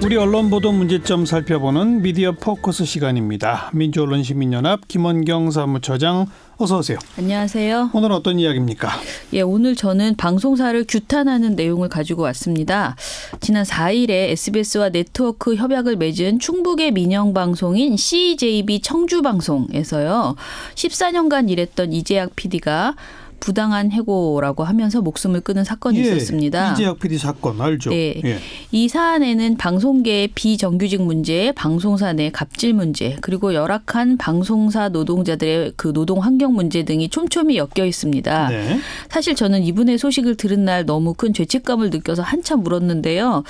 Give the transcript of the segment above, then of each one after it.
우리 언론 보도 문제점 살펴보는 미디어 포커스 시간입니다. 민주언론시민연합 김원경 사무처장 어서 오세요. 안녕하세요. 오늘 어떤 이야기입니까? 예, 오늘 저는 방송사를 규탄하는 내용을 가지고 왔습니다. 지난 4일에 SBS와 네트워크 협약을 맺은 충북의 민영방송인 CJB 청주방송에서요. 14년간 일했던 이재학 PD가 부당한 해고라고 하면서 목숨을 끊은 사건이 있었습니다. 이재학 PD 사건 알죠? 네. 이 사안에는 방송계의 비정규직 문제, 방송사 내 갑질 문제, 그리고 열악한 방송사 노동자들의 그 노동 환경 문제 등이 촘촘히 엮여 있습니다. 네. 사실 저는 이분의 소식을 들은 날 너무 큰 죄책감을 느껴서 한참 울었는데요.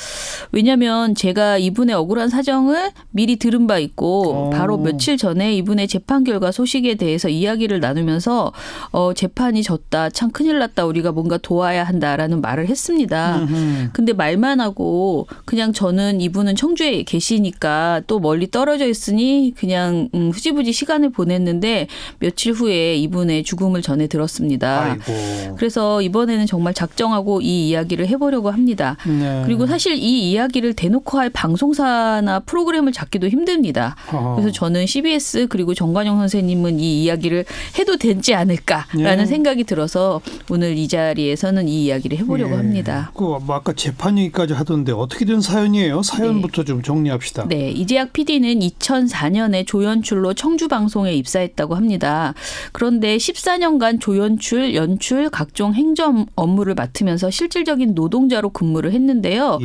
왜냐하면 제가 이분의 억울한 사정을 미리 들은 바 있고 바로 며칠 전에 이분의 재판 결과 소식에 대해서 이야기를 나누면서 재판이 참 큰일 났다. 우리가 뭔가 도와야 한다라는 말을 했습니다. 근데 말만 하고 그냥 저는 이분은 청주에 계시니까 또 멀리 떨어져 있으니 그냥 흐지부지 시간을 보냈는데 며칠 후에 이분의 죽음을 전해 들었습니다. 아이고. 그래서 이번에는 정말 작정하고 이 이야기를 해보려고 합니다. 네. 그리고 사실 이 이야기를 대놓고 할 방송사나 프로그램을 잡기도 힘듭니다. 그래서 저는 CBS 그리고 정관용 선생님은 이 이야기를 해도 되지 않을까라는 생각이 들어서 오늘 이 자리에서는 이 이야기를 해보려고 합니다. 아까 재판 얘기까지 하던데 어떻게 된 사연이에요? 사연부터 좀 정리합시다. 네, 이재학 PD는 2004년에 조연출로 청주방송에 입사했다고 합니다. 그런데 14년간 조연출, 연출, 각종 행정 업무를 맡으면서 실질적인 노동자로 근무를 했는데요.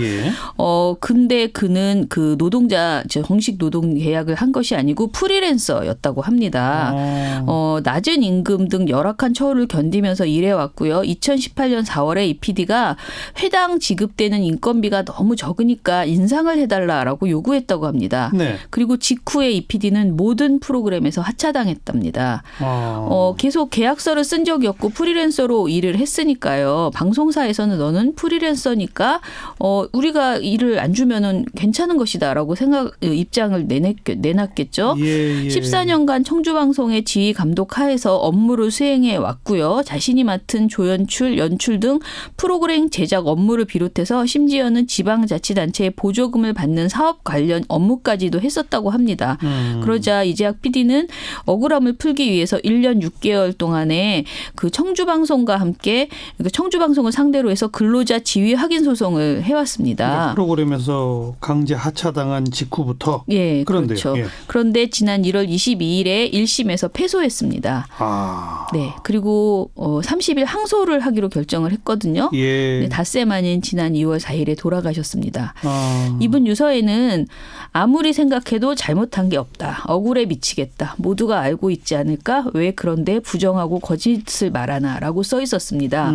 근데 그는 그 노동자, 정식 노동 계약을 한 것이 아니고 프리랜서였다고 합니다. 낮은 임금 등 열악한 처우를 견디면서 일해왔고요. 2018년 4월에 이 PD가 회당 지급되는 인건비가 너무 적으니까 인상을 해달라라고 요구했다고 합니다. 네. 그리고 직후에 이 PD는 모든 프로그램에서 하차당했답니다. 계속 계약서를 쓴 적이 없고 프리랜서로 일을 했으니까요. 방송사에서는 너는 프리랜서니까 우리가 일을 안 주면은 괜찮은 것이다라고 입장을 내놨겠죠. 14년간 청주방송의 지휘 감독 하에서 업무를 수행해 왔고요. 자신이 맡은 조연출, 연출 등 프로그램 제작 업무를 비롯해서 심지어는 지방자치단체의 보조금을 받는 사업 관련 업무까지도 했었다고 합니다. 그러자 이재학 PD는 억울함을 풀기 위해서 1년 6개월 동안에 그 청주방송과 함께 청주방송을 상대로 해서 근로자 지위 확인 소송을 해왔습니다. 그러니까 프로그램에서 강제 하차당한 직후부터? 예, 그런데요. 그렇죠. 그런데 지난 1월 22일에 1심에서 패소했습니다. 네, 그리고 30일 항소를 하기로 결정을 했거든요. 네, 닷새 만인 지난 2월 4일에 돌아가셨습니다. 이분 유서에는 아무리 생각해도 잘못한 게 없다. 억울해 미치겠다. 모두가 알고 있지 않을까? 왜 그런데 부정하고 거짓을 말하나라고 써 있었습니다.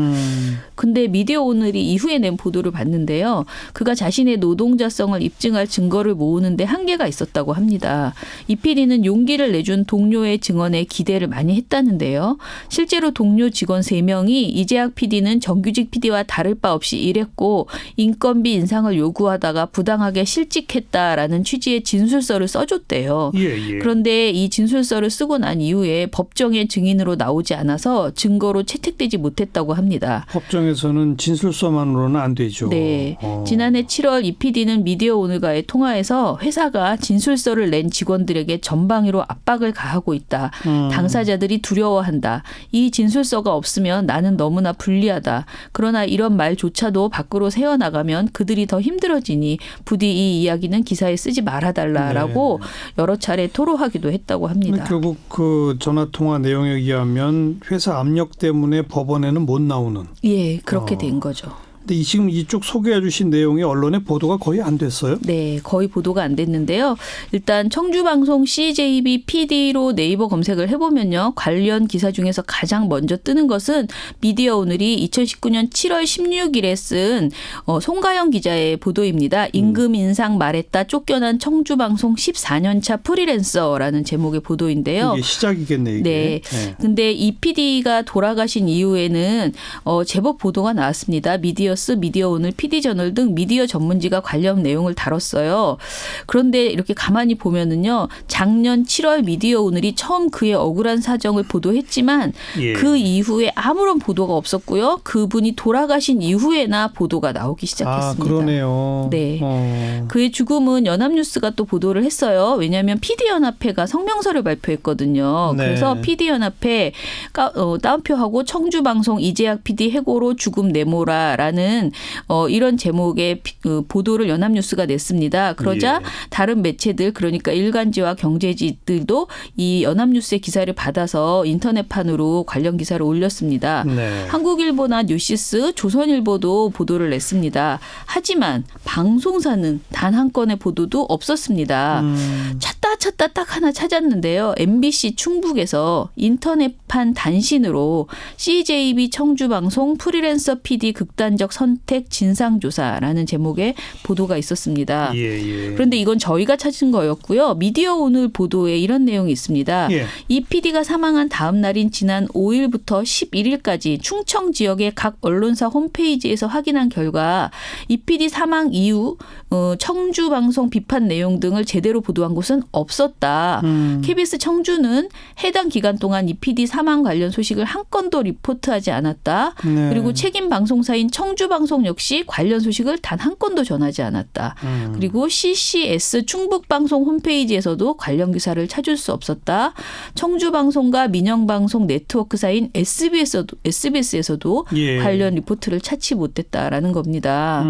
근데 미디어 오늘이 이후에 낸 보도를 봤는데요. 그가 자신의 노동자성을 입증할 증거를 모으는데 한계가 있었다고 합니다. 이 PD는 용기를 내준 동료의 증언에 기대를 많이 했다는데요. 실제로 동료 직원 3명이 이재학 PD는 정규직 PD와 다를 바 없이 일했고 인건비 인상을 요구하다가 부당하게 실직했다라는 취지의 진술서를 써줬대요. 그런데 이 진술서를 쓰고 난 이후에 법정의 증인으로 나오지 않아서 증거로 채택되지 못했다고 합니다. 법정에서는 진술서만으로는 안 되죠. 네. 지난해 7월 이 PD는 미디어 오늘과의 통화에서 회사가 진술서를 낸 직원들에게 전방위로 압박을 가하고 있다. 당사자들이 두려워한다. 이 진술서가 없으면 나는 너무나 불리하다. 그러나 이런 말조차도 밖으로 새어나가면 그들이 더 힘들어지니 부디 이 이야기는 기사에 쓰지 말아달라라고 여러 차례 토로하기도 했다고 합니다. 결국 그 전화통화 내용에 의하면 회사 압력 때문에 법원에는 못 나오는. 예, 그렇게 된 거죠. 근데 지금 이쪽 소개해 주신 내용이 언론에 보도가 거의 안 됐어요? 네, 거의 보도가 안 됐는데요. 일단 청주방송 CJB PD로 네이버 검색을 해보면요. 관련 기사 중에서 가장 먼저 뜨는 것은 미디어 오늘이 2019년 7월 16일에 쓴 송가영 기자의 보도입니다. 임금 인상 말했다 쫓겨난 청주방송 14년차 프리랜서라는 제목의 보도인데요. 이게 시작이겠네. 이게. 네. 근데 이 PD가 돌아가신 이후에는 제법 보도가 나왔습니다. 미디어 플러스, 미디어오늘, PD저널 등 미디어 전문지가 관련 내용을 다뤘어요. 그런데 이렇게 가만히 보면은요. 작년 7월 미디어오늘이 처음 그의 억울한 사정을 보도했지만 예. 그 이후에 아무런 보도가 없었고요. 그분이 돌아가신 이후에나 보도가 나오기 시작했습니다. 아, 그러네요. 네. 그의 죽음은 연합뉴스가 또 보도를 했어요. 왜냐하면 PD연합회가 성명서를 발표했거든요. 네. 그래서 PD연합회 따옴표하고 청주방송 이재학 PD 해고로 죽음 내모라라는 이런 제목의 보도를 연합뉴스가 냈습니다. 그러자 예. 다른 매체들 그러니까 일간지와 경제지들도 이 연합뉴스의 기사를 받아서 인터넷판으로 관련 기사를 올렸습니다. 네. 한국일보나 뉴시스, 조선일보도 보도를 냈습니다. 하지만 방송사는 단 한 건의 보도도 없었습니다. 찾다 딱 하나 찾았는데요. MBC 충북에서 인터넷판 단신으로 CJB 청주방송 프리랜서 PD 극단적 선택 진상조사라는 제목의 보도가 있었습니다. 예. 그런데 이건 저희가 찾은 거였고요. 미디어오늘 보도에 이런 내용이 있습니다. 예. 이 PD가 사망한 다음 날인 지난 5일부터 11일까지 충청 지역의 각 언론사 홈페이지에서 확인한 결과 이 PD 사망 이후 청주방송 비판 내용 등을 제대로 보도한 곳은 없었다. KBS 청주는 해당 기간 동안 이 PD 사망 관련 소식을 한 건도 리포트하지 않았다. 네. 그리고 책임 방송사인 청주방송 역시 관련 소식을 단 한 건도 전하지 않았다. 그리고 CCS 충북방송 홈페이지에서도 관련 기사를 찾을 수 없었다. 청주방송과 민영방송 네트워크사인 SBS에서도 예. 관련 리포트를 찾지 못했다라는 겁니다.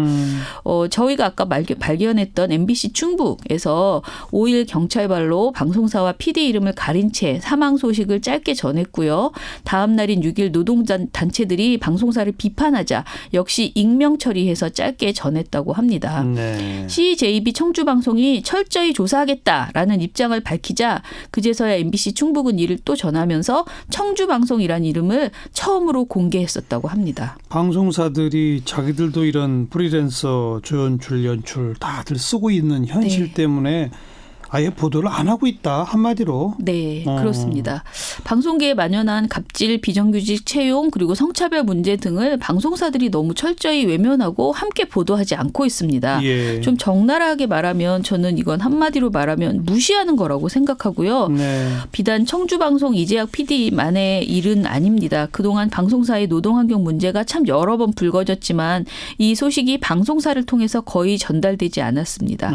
저희가 아까 발견했던 MBC 충북에서 5일 경찰발로 방송사와 PD 이름을 가린 채 사망 소식을 짧게 전했고요. 다음 날인 6일 노동단체들이 방송사를 비판하자 역시 익명 처리해서 짧게 전했다고 합니다. 네. CJB 청주방송이 철저히 조사하겠다라는 입장을 밝히자 그제서야 MBC 충북은 이를 또 전하면서 청주방송이라는 이름을 처음으로 공개했었다고 합니다. 방송사들이 자기들도 이런 프리랜서 조연출, 연출 다들 쓰고 있는 현실 네. 때문에 아예 보도를 안 하고 있다 한마디로. 네, 그렇습니다. 방송계에 만연한 갑질, 비정규직 채용 그리고 성차별 문제 등을 방송사들이 너무 철저히 외면하고 함께 보도하지 않고 있습니다. 예. 좀 적나라하게 말하면 저는 이건 한마디로 말하면 무시하는 거라고 생각하고요. 네. 비단 청주방송 이재학 PD만의 일은 아닙니다. 그동안 방송사의 노동환경 문제가 참 여러 번 불거졌지만 이 소식이 방송사를 통해서 거의 전달되지 않았습니다.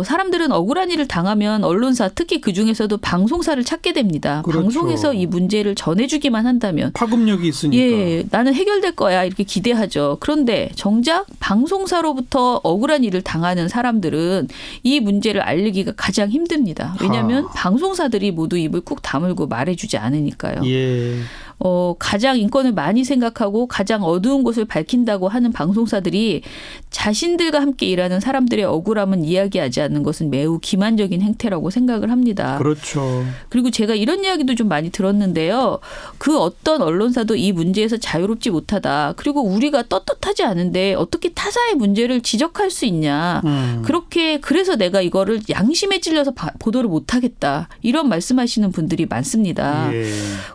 사람들은 억울한 일을 당하면 언론사 특히 그중에서도 방송사를 찾게 됩니다. 그렇죠. 방송에서 이 문제를 전해주기만 한다면 파급력이 있으니까. 예, 나는 해결될 거야 이렇게 기대하죠. 그런데 정작 방송사로부터 억울한 일을 당하는 사람들은 이 문제를 알리기가 가장 힘듭니다. 왜냐하면 방송사들이 모두 입을 꾹 다물고 말해주지 않으니까요. 예. 가장 인권을 많이 생각하고 가장 어두운 곳을 밝힌다고 하는 방송사들이 자신들과 함께 일하는 사람들의 억울함은 이야기하지 않는 것은 매우 기만적인 행태라고 생각을 합니다. 그렇죠. 그리고 제가 이런 이야기도 좀 많이 들었는데요. 그 어떤 언론사도 이 문제에서 자유롭지 못하다. 그리고 우리가 떳떳하지 않은데 어떻게 타사의 문제를 지적할 수 있냐. 그래서 내가 이거를 양심에 찔려서 보도를 못하겠다. 이런 말씀하시는 분들이 많습니다. 예.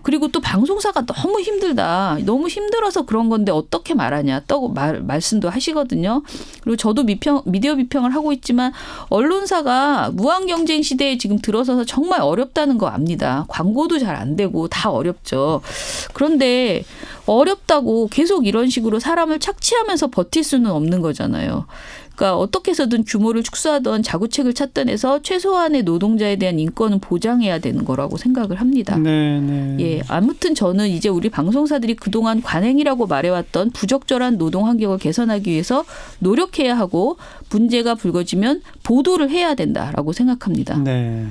그리고 또 방송사가 너무 힘들다. 너무 힘들어서 그런 건데 어떻게 말하냐. 또 말씀도 하시거든요. 그리고 저도 미디어 비평을 하고 있지만 언론사가 무한경쟁 시대에 지금 들어서서 정말 어렵다는 거 압니다. 광고도 잘 안 되고 다 어렵죠. 그런데 어렵다고 계속 이런 식으로 사람을 착취하면서 버틸 수는 없는 거잖아요. 그러니까 어떻게 해서든 규모를 축소하던 자구책을 찾던 해서 최소한의 노동자에 대한 인권은 보장해야 되는 거라고 생각을 합니다. 네. 예, 아무튼 저는 이제 우리 방송사들이 그동안 관행이라고 말해왔던 부적절한 노동 환경을 개선하기 위해서 노력해야 하고 문제가 불거지면 보도를 해야 된다라고 생각합니다. 네.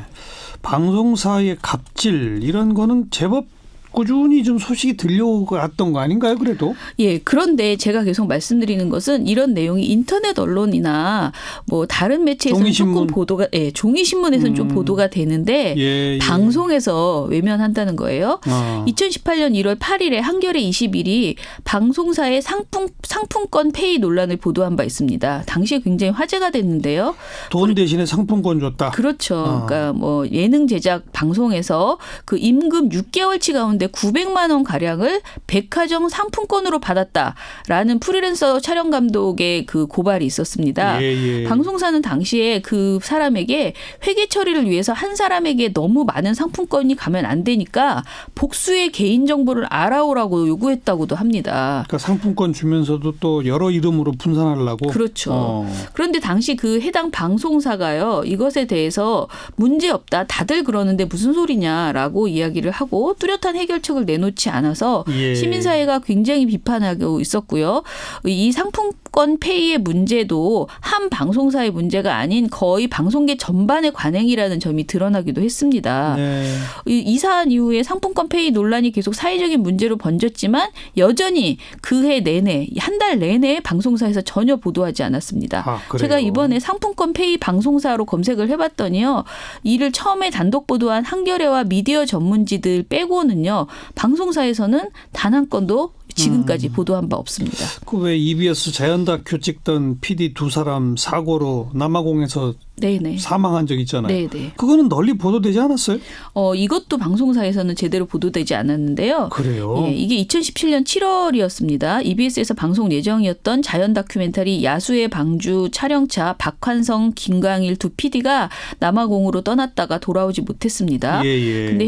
방송사의 갑질 이런 거는 제법 꾸준히 좀 소식이 들려왔던 거 아닌가요, 그래도? 예, 그런데 제가 계속 말씀드리는 것은 이런 내용이 인터넷 언론이나 뭐 다른 매체에서는 종이신문. 조금 보도가, 종이신문에서는 좀 보도가 되는데 예. 방송에서 외면한다는 거예요. 2018년 1월 8일에 한겨레 21이 방송사의 상품권 페이 논란을 보도한 바 있습니다. 당시에 굉장히 화제가 됐는데요. 돈 대신에 상품권 줬다. 그렇죠. 그러니까 뭐 예능 제작 방송에서 그 임금 6개월치 가운데 넘는데 900만 원 가량을 백화점 상품권으로 받았다라는 프리랜서 촬영 감독의 그 고발이 있었습니다. 예. 방송사는 당시에 그 사람에게 회계 처리를 위해서 한 사람에게 너무 많은 상품권이 가면 안 되니까 복수의 개인 정보를 알아오라고 요구했다고도 합니다. 그러니까 상품권 주면서도 또 여러 이름으로 분산하려고. 그렇죠. 그런데 당시 그 해당 방송사가요. 이것에 대해서 문제없다. 다들 그러는데 무슨 소리냐라고 이야기를 하고 뚜렷한 해결책을 내놓지 않아서 예. 시민사회가 굉장히 비판하고 있었고요. 이 상품권 페이의 문제도 한 방송사의 문제가 아닌 거의 방송계 전반의 관행이라는 점이 드러나기도 했습니다. 네. 이 사안 이후에 상품권 페이 논란이 계속 사회적인 문제로 번졌지만 여전히 그해 내내 한 달 내내 방송사에서 전혀 보도하지 않았습니다. 그래요? 제가 이번에 상품권 페이 방송사로 검색을 해봤더니요. 이를 처음에 단독 보도한 한겨레와 미디어 전문지들 빼고는요. 방송사에서는 단 한 건도 지금까지 보도한 바 없습니다. 그 왜 EBS 자연 다큐 찍던 PD 두 사람 사고로 남아공에서 네네. 사망한 적 있잖아요. 네네. 그거는 널리 보도되지 않았어요? 이것도 방송사에서는 제대로 보도되지 않았는데요. 그래요? 예, 이게 2017년 7월이었습니다. EBS에서 방송 예정이었던 자연 다큐멘터리 야수의 방주 촬영차 박환성, 김광일 두 PD가 남아공으로 떠났다가 돌아오지 못했습니다. 예. 근데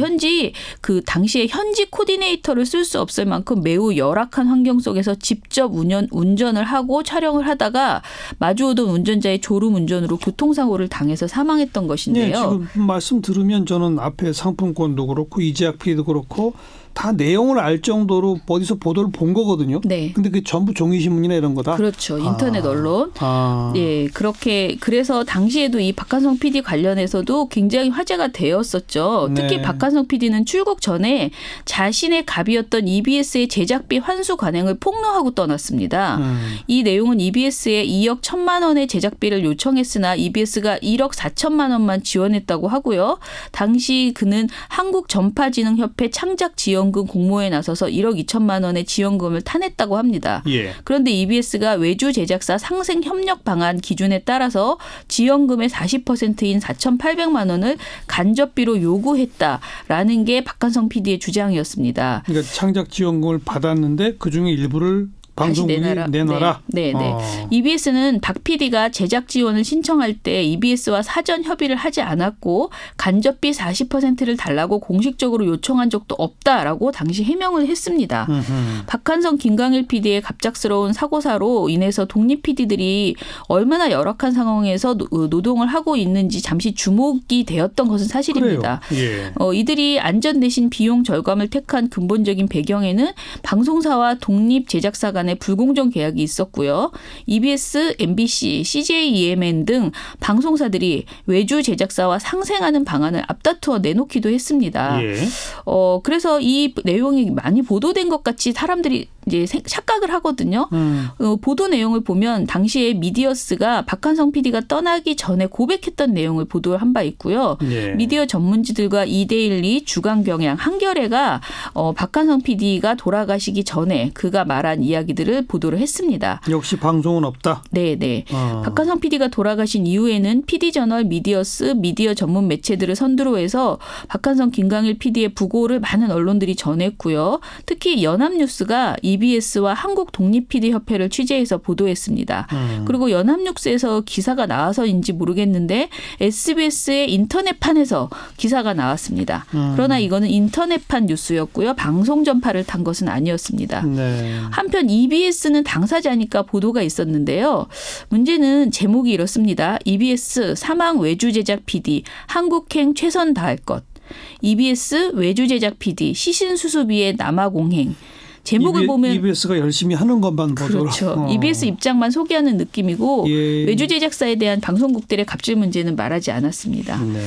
그 당시에 현지 코디네이터를 쓸 수 없을 만큼 매우 열악한 환경 속에서 직접 운전을 하고 촬영을 하다가 마주오던 운전자의 졸음 운전으로 교통사고를 당해서 사망했던 것인데요. 네, 지금 말씀 들으면 저는 앞에 상품권도 그렇고 이재학 PD도 그렇고 다 내용을 알 정도로 어디서 보도를 본 거거든요. 네. 근데 그게 전부 종이신문이나 이런 거다? 그렇죠. 인터넷 언론. 예, 그렇게 그래서 당시에도 이 박한성 PD 관련해서도 굉장히 화제가 되었었죠. 특히 네. 박한성 PD는 출국 전에 자신의 갑이었던 EBS의 제작비 환수 관행을 폭로하고 떠났습니다. 이 내용은 EBS에 2억 1천만 원의 제작비를 요청했으나 EBS가 1억 4천만 원만 지원했다고 하고요. 당시 그는 한국전파진흥협회 창작 지원금 공모에 나서서 1억 2천만 원의 지원금을 타냈다고 합니다. 예. 그런데 EBS가 외주 제작사 상생 협력 방안 기준에 따라서 지원금의 40%인 4,800만 원을 간접비로 요구했다라는 게 박한성 PD의 주장이었습니다. 그러니까 창작 지원금을 받았는데 그중에 일부를 방송국이 내놔라. 네. EBS는 박 PD가 제작 지원을 신청할 때 EBS와 사전 협의를 하지 않았고 간접비 40%를 달라고 공식적으로 요청한 적도 없다라고 당시 해명을 했습니다. 박한성, 김광일 PD의 갑작스러운 사고사로 인해서 독립 PD들이 얼마나 열악한 상황에서 노동을 하고 있는지 잠시 주목이 되었던 것은 사실입니다. 예. 이들이 안전 대신 비용 절감을 택한 근본적인 배경에는 방송사와 독립 제작사 간의 불공정 계약이 있었고요. EBS, MBC, CJ EMN 등 방송사들이 외주 제작사와 상생하는 방안을 앞다투어 내놓기도 했습니다. 예. 그래서 이 내용이 많이 보도된 것 같이 사람들이 이제 착각을 하거든요. 보도 내용을 보면 당시에 미디어스가 박한성 PD가 떠나기 전에 고백했던 내용을 보도를 한 바 있고요. 예. 미디어 전문지들과 이데일리, 주간경향, 한겨레가 박한성 PD가 돌아가시기 전에 그가 말한 이야기들을 보도를 했습니다. 역시 방송은 없다? 네네. 박한성 PD가 돌아가신 이후에는 PD저널, 미디어스, 미디어 전문 매체들을 선두로 해서 박한성, 김광일 PD의 부고를 많은 언론들이 전했고요. 특히 연합뉴스가 EBS와 한국독립PD협회를 취재해서 보도했습니다. 그리고 연합뉴스에서 기사가 나와서인지 모르겠는데 SBS의 인터넷판에서 기사가 나왔습니다. 그러나 이거는 인터넷판 뉴스였고요. 방송 전파를 탄 것은 아니었습니다. 네. 한편 EBS는 당사자니까 보도가 있었는데요. 문제는 제목이 이렇습니다. EBS 사망 외주 제작 PD 한국행 최선 다할 것. EBS 외주 제작 PD 시신 수수비의 남아공행. 제목을 보면 EBS가 열심히 하는 것만 보도록. 그렇죠. EBS 입장만 소개하는 느낌이고 예. 외주 제작사에 대한 방송국들의 갑질 문제는 말하지 않았습니다. 네.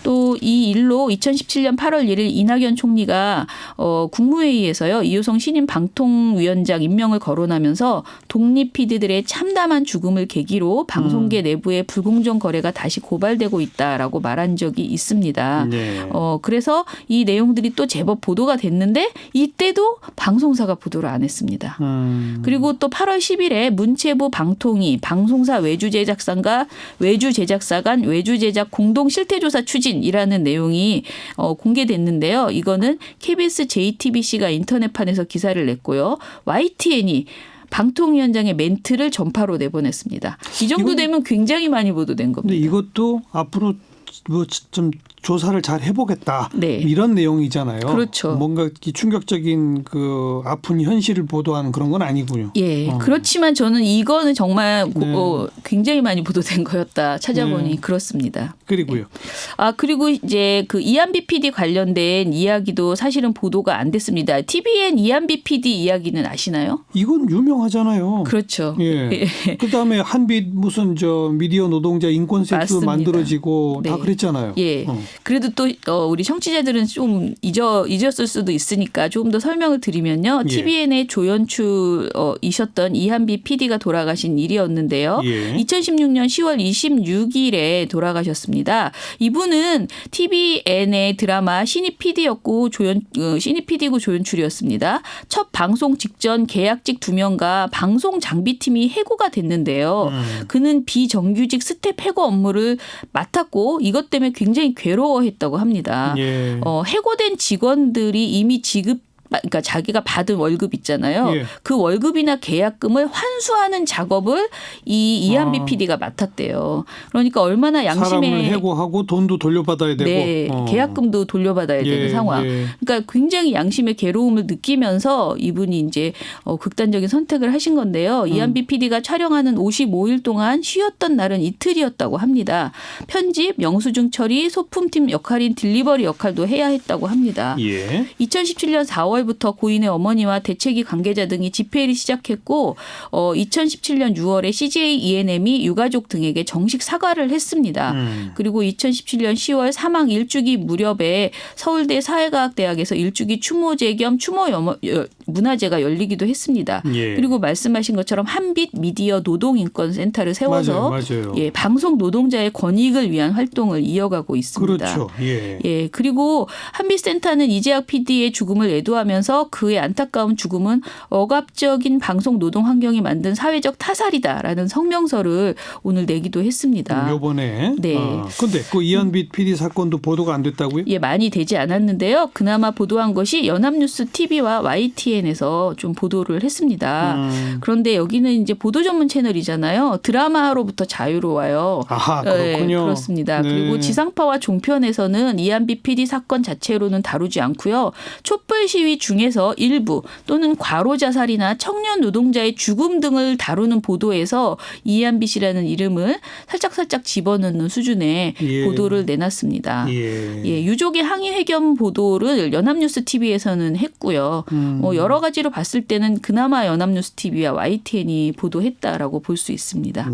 또 이 일로 2017년 8월 1일 이낙연 총리가 국무회의에서요. 이효성 신임 방통위원장 임명을 거론하면서 독립 PD들의 참담한 죽음을 계기로 방송계 내부의 불공정 거래가 다시 고발되고 있다라고 말한 적이 있습니다. 네. 그래서 이 내용들이 또 제법 보도가 됐는데 이때도 방송사가 보도를 안 했습니다. 그리고 또 8월 10일에 문체부 방통위 방송사 외주 제작사 간 외주 제작 공동 실태조사 추진이라는 비판하는 내용이 공개됐는데요. 이거는 KBS JTBC가 인터넷판에서 기사를 냈고요. YTN이 방통위원장의 멘트를 전파로 내보냈습니다. 이 정도 되면 굉장히 많이 보도된 겁니다. 근데 이것도 앞으로 뭐 좀 조사를 잘 해보겠다. 네. 이런 내용이잖아요. 그렇죠. 뭔가 충격적인 그 아픈 현실을 보도하는 그런 건 아니군요. 예. 그렇지만 저는 이거는 정말 굉장히 많이 보도된 거였다. 찾아보니 그렇습니다. 그리고요. 그리고 이제 그 이한비 PD 관련된 이야기도 사실은 보도가 안 됐습니다. TVN 이한비 PD 이야기는 아시나요? 이건 유명하잖아요. 그렇죠. 예. 그다음에 한빛 무슨 미디어 노동자 인권 세트 만들어지고 네. 다 그랬잖아요. 예. 그래도 또 우리 청취자들은 좀 잊었을 수도 있으니까 조금 더 설명을 드리면요. TVN의 조연출이셨던 이한비 PD가 돌아가신 일이었는데요. 2016년 10월 26일에 돌아가셨습니다. 이분은 TVN의 드라마 신입 PD였고 신입 PD고 조연출이었습니다. 첫 방송 직전 계약직 2명과 방송 장비팀이 해고가 됐는데요. 그는 비정규직 스텝 해고 업무를 맡았고 이것 때문에 굉장히 괴로워했다고 합니다. 해고된 직원들이 이미 그러니까 자기가 받은 월급 있잖아요. 그 월급이나 계약금을 환수하는 작업을 이한비 PD가 맡았대요. 그러니까 얼마나 양심에 사람을 해고하고 돈도 돌려받아야 되고 네, 계약금도 돌려받아야 되는 상황. 그러니까 굉장히 양심의 괴로움을 느끼면서 이분이 이제 극단적인 선택을 하신 건데요. 이한비 PD가 촬영하는 55일 동안 쉬었던 날은 이틀이었다고 합니다. 편집, 영수증 처리, 소품팀 역할인 딜리버리 역할도 해야 했다고 합니다. 2017년 4월부터 고인의 어머니와 대책위 관계자 등이 집회를 시작했고 2017년 6월에 CJ ENM이 유가족 등에게 정식 사과를 했습니다. 그리고 2017년 10월 사망 1주기 무렵에 서울대 사회과학대학에서 1주기 추모제 겸 추모 문화제가 열리기도 했습니다. 그리고 말씀하신 것처럼 한빛 미디어 노동인권센터를 세워서 맞아요. 방송 노동자의 권익을 위한 활동을 이어가고 있습니다. 그렇죠. 그리고 한빛센터는 이재학 PD의 죽음을 애도하면서 그의 안타까운 죽음은 억압적인 방송 노동 환경이 만든 사회적 타살이다라는 성명서를 오늘 내기도 했습니다. 이번에. 네. 그런데 그 이한빛 PD 사건도 보도가 안 됐다고요? 많이 되지 않았는데요. 그나마 보도한 것이 연합뉴스 TV와 YTN에서 좀 보도를 했습니다. 그런데 여기는 이제 보도 전문 채널이잖아요. 드라마로부터 자유로워요. 그렇군요. 그렇습니다. 그리고 지상파와 종편에서는 이한비 PD 사건 자체로는 다루지 않고요. 촛불 시위 중에서 일부 또는 과로 자살이나 청년 노동자의 죽음 등을 다루는 보도에서 이한비 씨라는 이름을 살짝 집어넣는 수준의 보도를 내놨습니다. 유족의 항의 회견 보도를 연합뉴스 TV에서는 했고요. 여러 가지로 봤을 때는 그나마 연합뉴스 TV와 YTN이 보도했다라고 볼 수 있습니다.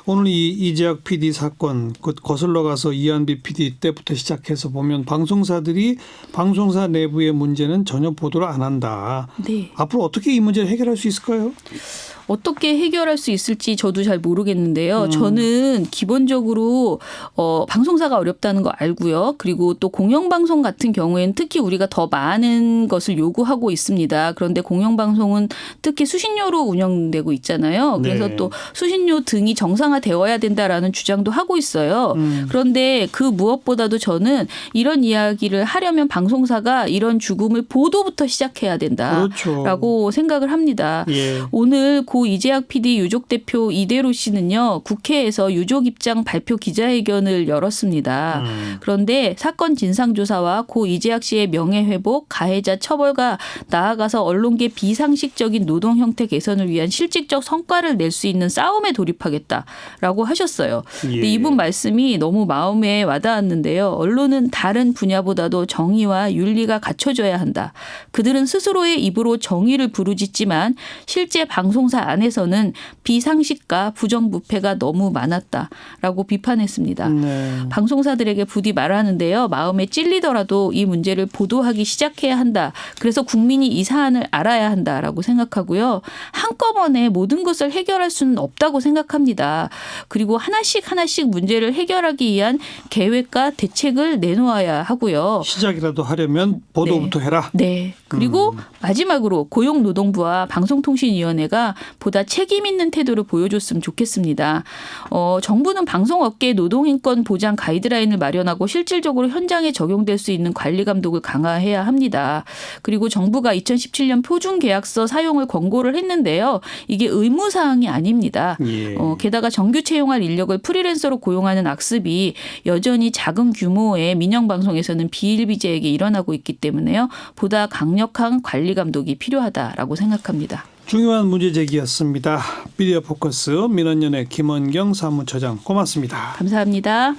오늘 이 이재학 PD 사건 거슬러 가서 이한비 PD 때부터 시작해서 보면 방송사들이 방송사 내부의 문제는 전혀 보도를 안 한다. 앞으로 어떻게 이 문제를 해결할 수 있을까요? 어떻게 해결할 수 있을지 저도 잘 모르겠는데요. 저는 기본적으로 방송사가 어렵다는 거 알고요. 그리고 또 공영방송 같은 경우에는 특히 우리가 더 많은 것을 요구하고 있습니다. 그런데 공영방송은 특히 수신료로 운영되고 있잖아요. 그래서 또 수신료 등이 정상화되어야 된다라는 주장도 하고 있어요. 그런데 그 무엇보다도 저는 이런 이야기를 하려면 방송사가 이런 죽음을 보도부터 시작해야 된다라고 생각을 합니다. 오늘 고 이재학 PD 유족 대표 이대로 씨는요. 국회에서 유족 입장 발표 기자회견을 열었습니다. 그런데 사건 진상조사와 고 이재학 씨의 명예회복, 가해자 처벌과 나아가서 언론계 비상식적인 노동 형태 개선을 위한 실질적 성과를 낼 수 있는 싸움에 돌입하겠다라고 하셨어요. 근데 이분 말씀이 너무 마음에 와닿았는데요. 언론은 다른 분야보다도 정의와 윤리가 갖춰져야 한다. 그들은 스스로의 입으로 정의를 부르짖지만 실제 방송사 안에서는 비상식과 부정부패가 너무 많았다라고 비판했습니다. 방송사들에게 부디 말하는데요. 마음에 찔리더라도 이 문제를 보도하기 시작해야 한다. 그래서 국민이 이 사안을 알아야 한다라고 생각하고요. 한꺼번에 모든 것을 해결할 수는 없다고 생각합니다. 그리고 하나씩 문제를 해결하기 위한 계획과 대책을 내놓아야 하고요. 시작이라도 하려면 보도부터 해라. 그리고 마지막으로 고용노동부와 방송통신위원회가 보다 책임 있는 태도를 보여줬으면 좋겠습니다. 정부는 방송업계 노동인권 보장 가이드라인을 마련하고 실질적으로 현장에 적용될 수 있는 관리 감독을 강화해야 합니다. 그리고 정부가 2017년 표준계약서 사용을 권고를 했는데요. 이게 의무사항이 아닙니다. 예. 게다가 정규 채용할 인력을 프리랜서로 고용하는 악습이 여전히 작은 규모의 민영방송에서는 비일비재하게 일어나고 있기 때문에요. 보다 강력한 관리 감독이 필요하다라고 생각합니다. 중요한 문제 제기였습니다. 미디어 포커스 민원연의 김원경 사무처장 고맙습니다. 감사합니다.